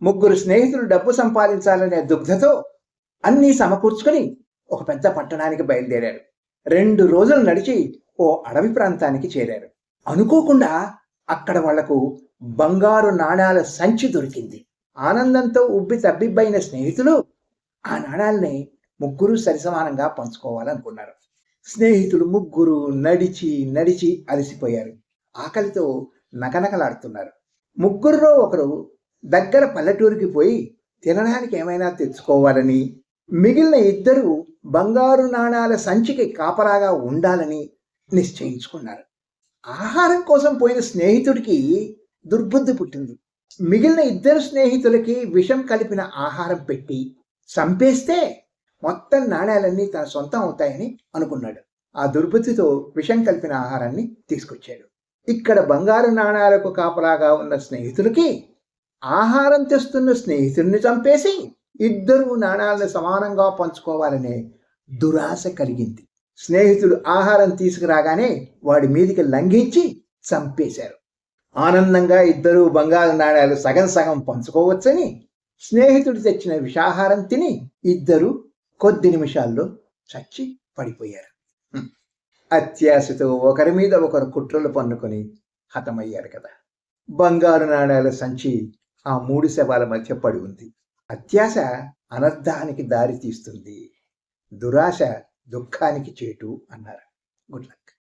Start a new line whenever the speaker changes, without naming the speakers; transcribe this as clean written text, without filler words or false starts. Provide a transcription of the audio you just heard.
ముగ్గురు స్నేహితులు డబ్బు సంపాదించాలనే దుగ్ధతో అన్నీ సమకూర్చుకొని ఒక పెద్ద పట్టణానికి బయలుదేరారు. 2 రోజులు నడిచి ఓ అడవి ప్రాంతానికి చేరారు. అనుకోకుండా అక్కడ వాళ్లకు బంగారు నాణాల సంచి దొరికింది. ఆనందంతో ఉబ్బి తబ్బిబ్బైన స్నేహితులు ఆ నాణాల్ని ముగ్గురు సరిసమానంగా పంచుకోవాలనుకున్నారు. స్నేహితులు ముగ్గురు నడిచి నడిచి అలసిపోయారు. ఆకలితో నకనకలాడుతున్నారు. ముగ్గురులో ఒకరు దగ్గర పల్లెటూరికి పోయి తినడానికి ఏమైనా తెచ్చుకోవాలని, మిగిలిన ఇద్దరు బంగారు నాణాల సంచికి కాపలాగా ఉండాలని నిశ్చయించుకున్నారు. ఆహారం కోసం పోయిన స్నేహితుడికి దుర్బుద్ధి పుట్టింది. మిగిలిన ఇద్దరు స్నేహితులకి విషం కలిపిన ఆహారం పెట్టి చంపేస్తే మొత్తం నాణాలన్నీ తన సొంతం అవుతాయని అనుకున్నాడు. ఆ దుర్బుద్ధితో విషం కలిపిన ఆహారాన్ని తీసుకొచ్చాడు. ఇక్కడ బంగారు నాణాలకు కాపలాగా ఉన్న స్నేహితులకి ఆహారం తెస్తున్న స్నేహితుడిని చంపేసి ఇద్దరు నాణాలను సమానంగా పంచుకోవాలనే దురాశ కలిగింది. స్నేహితుడు ఆహారం తీసుకురాగానే వాడి మీదికి లంఘించి చంపేశారు. ఆనందంగా ఇద్దరు బంగారు నాణాలు సగం సగం పంచుకోవచ్చని స్నేహితుడు తెచ్చిన విషాహారం తిని ఇద్దరు కొద్ది నిమిషాల్లో చచ్చి పడిపోయారు. అత్యాశతో ఒకరి మీద ఒకరు కుట్రలు పన్నుకొని హతమయ్యారు కదా. బంగారు నాణాల సంచి ఆ 3 శవాల మధ్య పడి ఉంది. అత్యాశ అనర్థానికి దారి తీస్తుంది, దురాశ దుఃఖానికి చేటు అన్నారు. Good luck.